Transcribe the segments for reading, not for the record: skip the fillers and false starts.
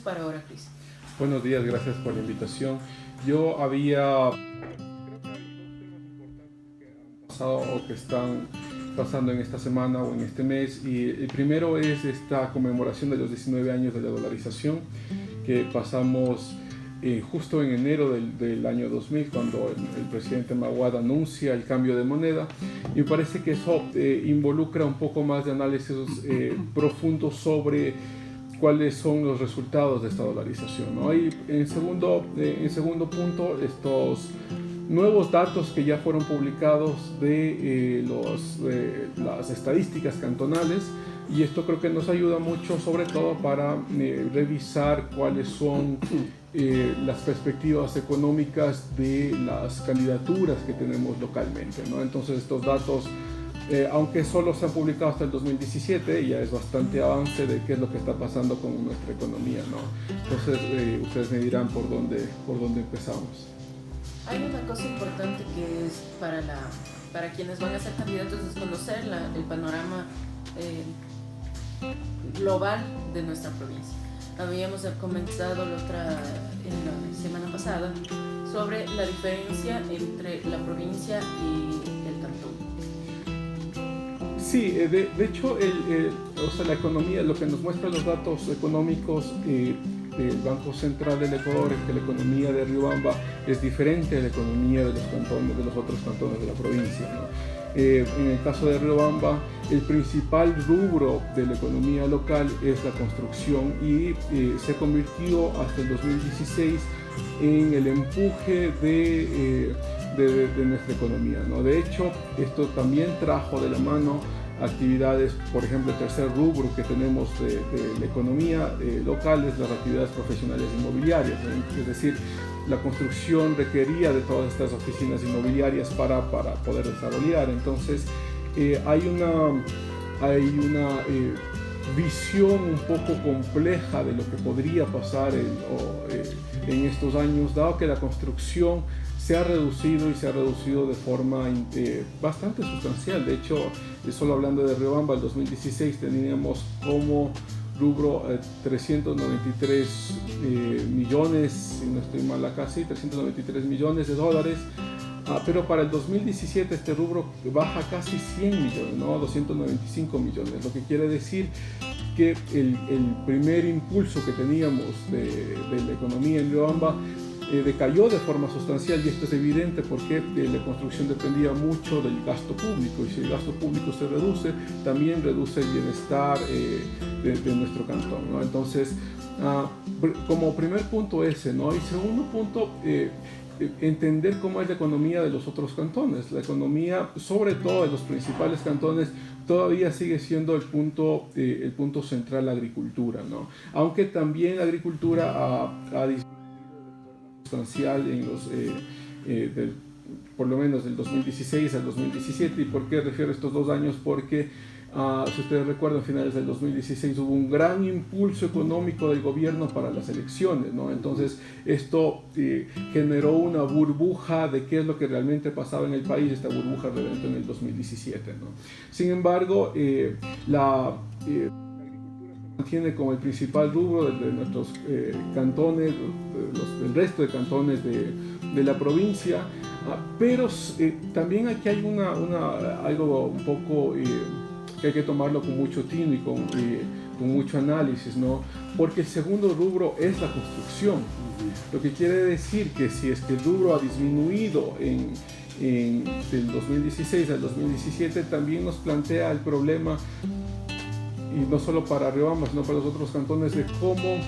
para ahora, Cris? Buenos días, gracias por la invitación. Yo había, creo que hay dos temas importantes que han pasado o que están pasando en esta semana o en este mes, y el primero es esta conmemoración de los 19 años de la dolarización que pasamos justo en enero del año 2000, cuando el presidente Maguad anuncia el cambio de moneda, y me parece que eso involucra un poco más de análisis profundo sobre cuáles son los resultados de esta dolarización, ¿no? Y en segundo punto, estos nuevos datos que ya fueron publicados de las estadísticas cantonales, y esto creo que nos ayuda mucho, sobre todo para revisar cuáles son las perspectivas económicas de las candidaturas que tenemos localmente, ¿no? Entonces estos datos, aunque solo se han publicado hasta el 2017, ya es bastante avance de qué es lo que está pasando con nuestra economía, ¿no? Entonces ustedes me dirán por dónde empezamos. Hay una cosa importante que es para quienes van a ser candidatos, es conocer el panorama global de nuestra provincia. Habíamos comenzado en la semana pasada sobre la diferencia entre la provincia y el cantón. Sí, de hecho, la economía, lo que nos muestran los datos económicos del Banco Central del Ecuador es que la economía de Riobamba es diferente a la economía de los otros cantones de la provincia, ¿no? En el caso de Riobamba, el principal rubro de la economía local es la construcción, y se convirtió hasta el 2016 en el empuje de nuestra economía, ¿no? De hecho, esto también trajo de la mano actividades, por ejemplo, el tercer rubro que tenemos de la economía local es las actividades profesionales inmobiliarias, ¿no? Es decir, la construcción requería de todas estas oficinas inmobiliarias para poder desarrollar. Entonces hay una visión un poco compleja de lo que podría pasar en estos años, dado que la construcción se ha reducido de forma bastante sustancial. De hecho, solo hablando de Riobamba, el 2016 teníamos como rubro 393 millones, si no estoy mal acá, sí, 393 millones de dólares, pero para el 2017 este rubro baja casi 100 millones, ¿no? 295 millones, lo que quiere decir que el primer impulso que teníamos de la economía en Riobamba decayó de forma sustancial, y esto es evidente porque la construcción dependía mucho del gasto público, y si el gasto público se reduce, también reduce el bienestar de nuestro cantón, ¿no? Entonces, como primer punto ese, ¿no? Y segundo punto, entender cómo es la economía de los otros cantones. La economía, sobre todo de los principales cantones, todavía sigue siendo el punto central la agricultura, ¿no? Aunque también la agricultura ha disminuido sustancial por lo menos del 2016 al 2017. ¿Y por qué refiero a estos 2 años? Porque si ustedes recuerdan, a finales del 2016 hubo un gran impulso económico del gobierno para las elecciones, ¿no? Entonces esto generó una burbuja de qué es lo que realmente pasaba en el país. Esta burbuja reventó en el 2017, ¿no? Sin embargo, la mantiene como el principal rubro de nuestros cantones, del resto de cantones de la provincia, pero también aquí hay algo un poco que hay que tomarlo con mucho tino y con mucho análisis, ¿no? Porque el segundo rubro es la construcción, lo que quiere decir que si es que el rubro ha disminuido del 2016 al 2017, también nos plantea el problema, y no solo para Riobamba, sino para los otros cantones, de cómo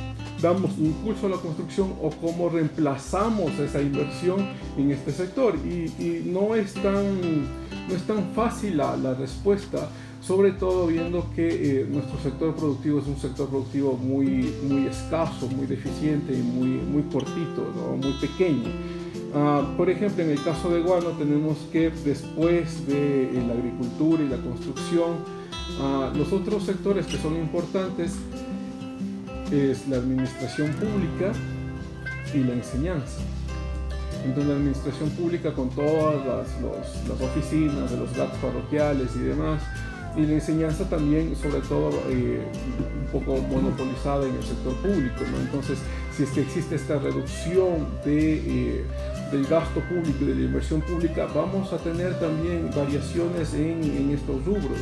damos impulso a la construcción o cómo reemplazamos esa inversión en este sector. Y no es tan fácil la respuesta, sobre todo viendo que nuestro sector productivo es un sector productivo muy, muy escaso, muy deficiente y muy cortito, ¿no? Muy pequeño. Por ejemplo, en el caso de Guano tenemos que después de la agricultura y la construcción, los otros sectores que son importantes es la administración pública y la enseñanza. Entonces, la administración pública, con todas las oficinas de los GATS parroquiales y demás, y la enseñanza también, sobre todo, un poco monopolizada en el sector público, ¿no? Entonces, si es que existe esta reducción del gasto público y de la inversión pública, vamos a tener también variaciones en estos rubros.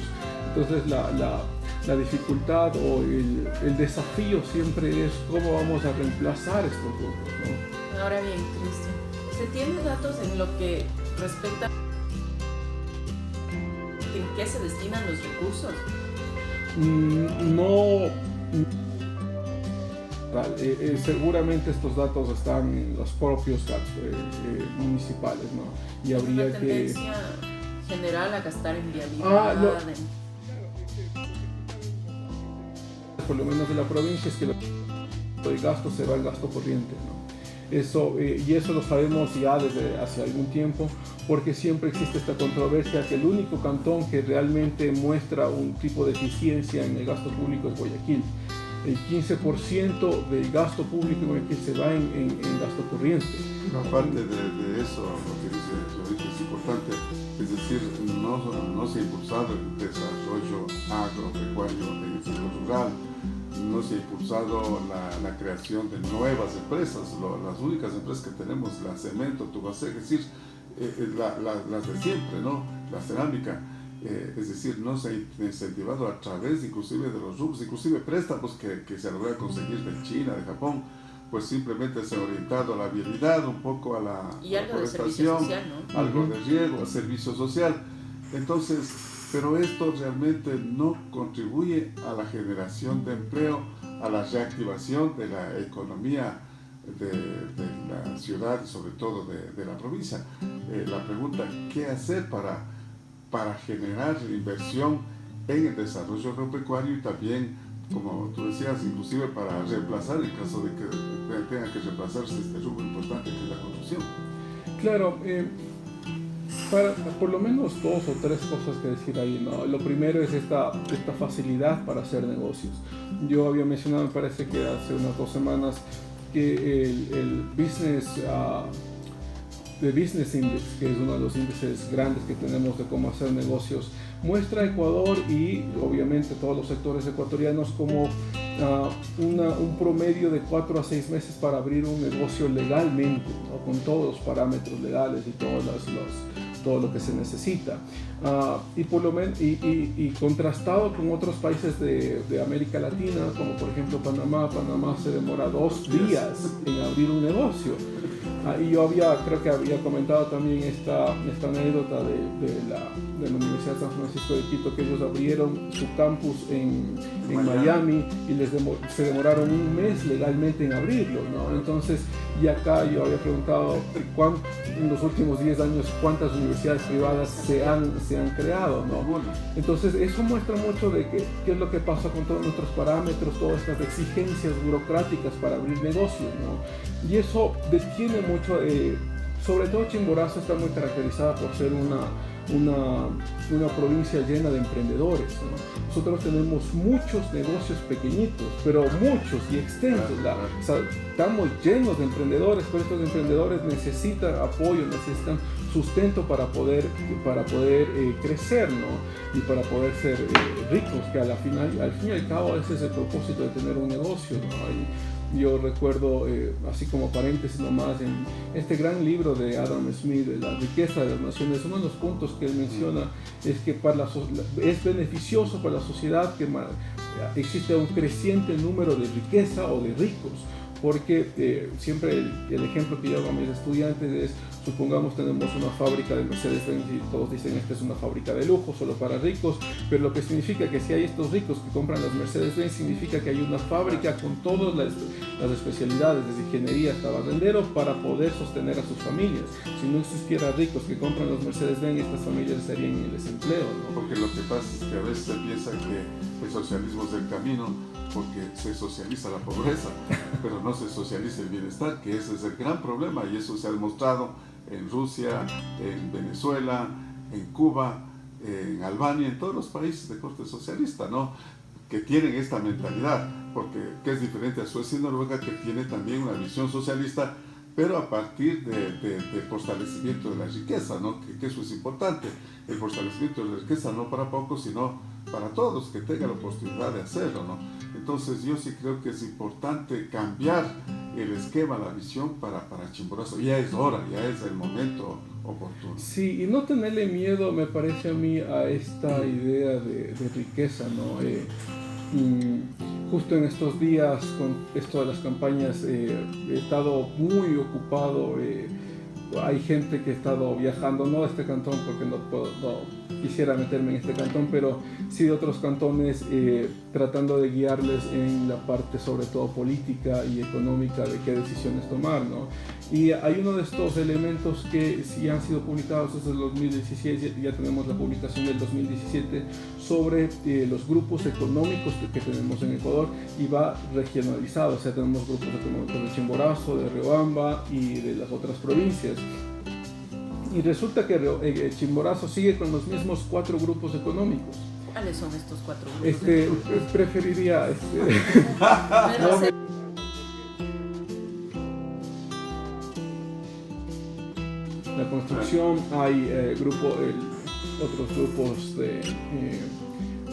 Entonces, la dificultad o el desafío siempre es cómo vamos a reemplazar estos rubros, ¿no? Ahora bien, Cristian, ¿se tiene datos en lo que respecta en qué se destinan los recursos? No. Seguramente estos datos están en los propios municipales, ¿no? Y habría una tendencia general a gastar en vialidad. Por lo menos de la provincia es que el gasto se va al gasto corriente, ¿no? Eso, y eso lo sabemos ya desde hace algún tiempo, porque siempre existe esta controversia que el único cantón que realmente muestra un tipo de eficiencia en el gasto público es Guayaquil. El 15% del gasto público en Guayaquil se va en gasto corriente. Aparte de eso, lo que dice Lorito es importante, es decir, no se ha impulsado el desarrollo agropecuario en el sector rural, no se ha impulsado la creación de nuevas empresas. Las únicas empresas que tenemos, la cemento, Tubacec, es decir, las de siempre, ¿no? La cerámica, es decir, no se ha incentivado a través inclusive de los rubros, inclusive préstamos que se logra conseguir de China, de Japón, pues simplemente se ha orientado a la vialidad, un poco a la forestación, ¿no? Algo de riego, a servicio social. Entonces, pero esto realmente no contribuye a la generación de empleo, a la reactivación de la economía de la ciudad y sobre todo de la provincia. La pregunta, ¿qué hacer para generar inversión en el desarrollo agropecuario y también, como tú decías, inclusive para reemplazar, en caso de que tenga que reemplazarse este rubro importante que es la construcción? Claro, por lo menos 2 o 3 cosas que decir ahí, ¿no? Lo primero es esta facilidad para hacer negocios. Yo había mencionado, me parece que hace unas 2 semanas, que el Business Index, que es uno de los índices grandes que tenemos de cómo hacer negocios, muestra a Ecuador y obviamente todos los sectores ecuatorianos como un promedio de 4 a 6 meses para abrir un negocio legalmente, ¿no? Con todos los parámetros legales y todo lo que se necesita, y contrastado con otros países de América Latina, como por ejemplo Panamá se demora 2 días en abrir un negocio. Y yo creo que había comentado también esta anécdota de la Universidad de San Francisco de Quito, que ellos abrieron su campus en Miami y se demoraron 1 mes legalmente en abrirlo, ¿no? Entonces, y acá yo había preguntado en los últimos 10 años cuántas universidades privadas se han creado, ¿no? Entonces, eso muestra mucho de qué es lo que pasa con todos nuestros parámetros, todas estas exigencias burocráticas para abrir negocios, ¿no? Y eso detiene mucho, sobre todo Chimborazo está muy caracterizada por ser una provincia llena de emprendedores, ¿no? Nosotros tenemos muchos negocios pequeñitos, pero muchos y extensos. Estamos llenos de emprendedores, pero estos emprendedores necesitan apoyo, necesitan sustento para poder crecer, ¿no? Y para poder ser ricos, que al fin y al cabo ese es el propósito de tener un negocio, ¿no? Yo recuerdo, así como paréntesis nomás, en este gran libro de Adam Smith, de La riqueza de las naciones, uno de los puntos que él menciona es que es beneficioso para la sociedad que existe un creciente número de riqueza o de ricos, porque siempre el ejemplo que yo hago a mis estudiantes es, supongamos tenemos una fábrica de Mercedes-Benz y todos dicen esta es una fábrica de lujo, solo para ricos, pero lo que significa que si hay estos ricos que compran las Mercedes-Benz, significa que hay una fábrica con todas las especialidades, desde ingeniería hasta barrendero, para poder sostener a sus familias. Si no existiera ricos que compran los Mercedes-Benz, estas familias estarían en el desempleo, ¿no? Porque lo que pasa es que a veces se piensa que el socialismo es el camino, porque se socializa la pobreza, pero no se socializa el bienestar, que ese es el gran problema, y eso se ha demostrado en Rusia, en Venezuela, en Cuba, en Albania, en todos los países de corte socialista, ¿no? Que tienen esta mentalidad, porque que es diferente a Suecia y Noruega, que tiene también una visión socialista, pero a partir de fortalecimiento de la riqueza, ¿no? Que eso es importante, el fortalecimiento de la riqueza no para pocos, sino para todos que tengan la oportunidad de hacerlo, ¿no? Entonces yo sí creo que es importante cambiar el esquema, la visión para Chimborazo. Ya es hora, ya es el momento oportuno. Sí, y no tenerle miedo, me parece a mí, a esta idea de riqueza, ¿no? Justo en estos días, con esto de las campañas, he estado muy ocupado. Hay gente que ha estado viajando, no de este cantón, porque no quisiera meterme en este cantón, pero sí de otros cantones, tratando de guiarles en la parte sobre todo política y económica de qué decisiones tomar, ¿no? Y hay uno de estos elementos que sí han sido publicados desde el 2017, ya tenemos la publicación del 2017 sobre los grupos económicos que tenemos en Ecuador, y va regionalizado, o sea, tenemos grupos económicos de Chimborazo, de Riobamba y de las otras provincias. Y resulta que Chimborazo sigue con los mismos 4 grupos económicos. ¿Cuáles son estos 4 grupos? Preferiría... La construcción, hay otros grupos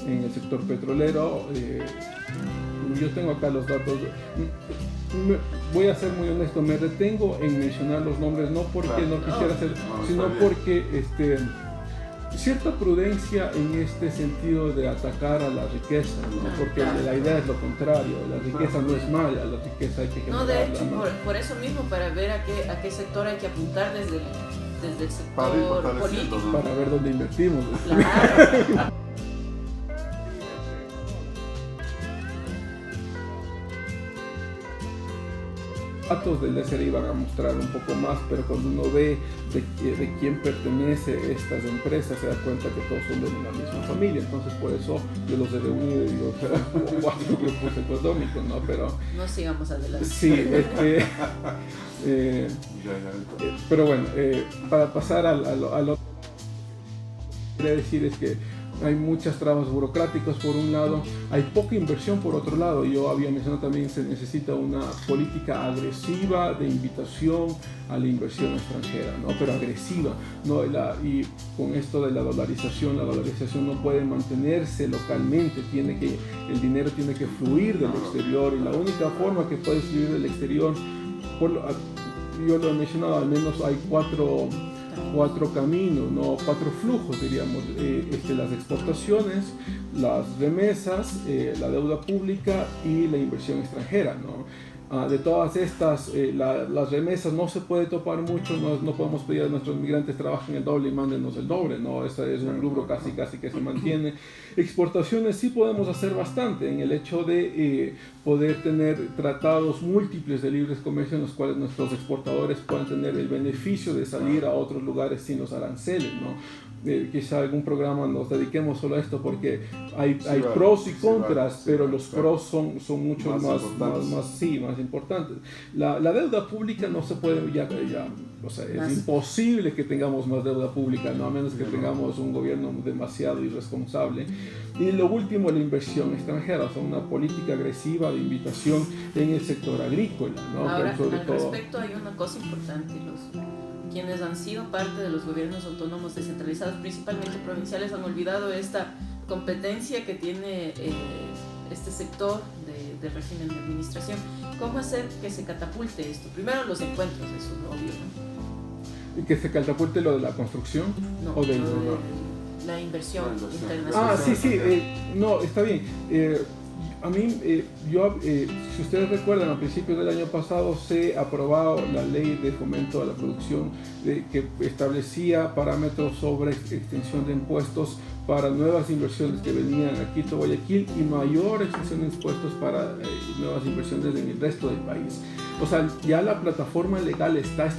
en el sector petrolero. Yo tengo acá los datos. Voy a ser muy honesto, me retengo en mencionar los nombres, no porque no quisiera hacer, sino porque cierta prudencia en este sentido de atacar a la riqueza, ¿no? Porque la idea es lo contrario, la riqueza no es mala, la riqueza hay que generarla. No, de hecho, ¿no? por eso mismo, para ver a qué sector hay que apuntar desde el sector político. Para ver dónde invertimos. Claro. Datos del SRI van a mostrar un poco más, pero cuando uno ve de quién pertenece estas empresas, se da cuenta que todos son de la misma familia. Entonces por eso yo los he reunido y digo, 4 grupos económicos, ¿no? Pero no sigamos adelante. Sí, pero bueno, para pasar al otro, quería decir es que hay muchas trabas burocráticas por un lado, hay poca inversión por otro lado. Yo había mencionado también que se necesita una política agresiva de invitación a la inversión extranjera, ¿no? Pero agresiva, ¿no? Y con esto de la dolarización no puede mantenerse localmente, el dinero tiene que fluir del exterior, y la única forma que puede fluir del exterior, yo lo he mencionado, al menos hay 4 caminos, ¿no? 4 flujos, diríamos, las exportaciones, las remesas, la deuda pública y la inversión extranjera, ¿no? De todas estas, las remesas no se puede topar mucho, no podemos pedir a nuestros migrantes trabajen el doble y mándenos el doble, ¿no? Ese es un rubro casi que se mantiene. Exportaciones sí podemos hacer bastante en el hecho de poder tener tratados múltiples de libres comercio en los cuales nuestros exportadores puedan tener el beneficio de salir a otros lugares sin los aranceles, ¿no? Quizá algún programa nos dediquemos solo a esto, porque hay pros y contras, pero los pros son mucho más importantes. La deuda pública no se puede o sea, es imposible que tengamos más deuda pública, ¿no? A menos que tengamos un gobierno demasiado irresponsable. Y lo último, la inversión extranjera, o sea, una política agresiva de invitación en el sector agrícola, ¿no? Ahora, al respecto hay una cosa importante, quienes han sido parte de los gobiernos autónomos descentralizados, principalmente provinciales, han olvidado esta competencia que tiene este sector de régimen de administración. ¿Cómo hacer que se catapulte esto? Primero los encuentros, eso es obvio, ¿no? ¿Y que se catapulte lo de la construcción? No, ¿O de la inversión internacional. Sí, no, está bien. A mí, si ustedes recuerdan, a principios del año pasado se aprobó la ley de fomento a la producción que establecía parámetros sobre extensión de impuestos para nuevas inversiones que venían a Quito, Guayaquil, y mayor extensión de impuestos para nuevas inversiones en el resto del país. O sea, ya la plataforma legal está.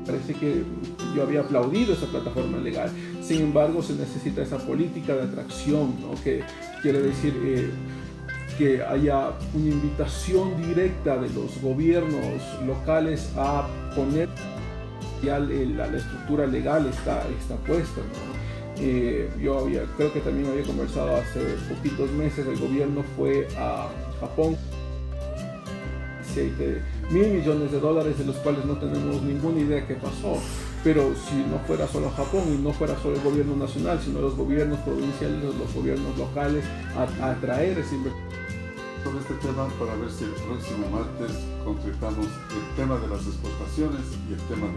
Parece que yo había aplaudido esa plataforma legal. Sin embargo, se necesita esa política de atracción, ¿no? Que quiere decir que haya una invitación directa de los gobiernos locales a poner ya la estructura legal está puesta, ¿no? Yo creo que también había conversado hace poquitos meses, el gobierno fue a Japón, 2017, 1.000 millones de dólares de los cuales no tenemos ninguna idea qué pasó. Pero si no fuera solo Japón y no fuera solo el gobierno nacional, sino los gobiernos provinciales, los gobiernos locales, a atraer ese inversión. Sobre este tema, para ver si el próximo martes concretamos el tema de las exportaciones y el tema de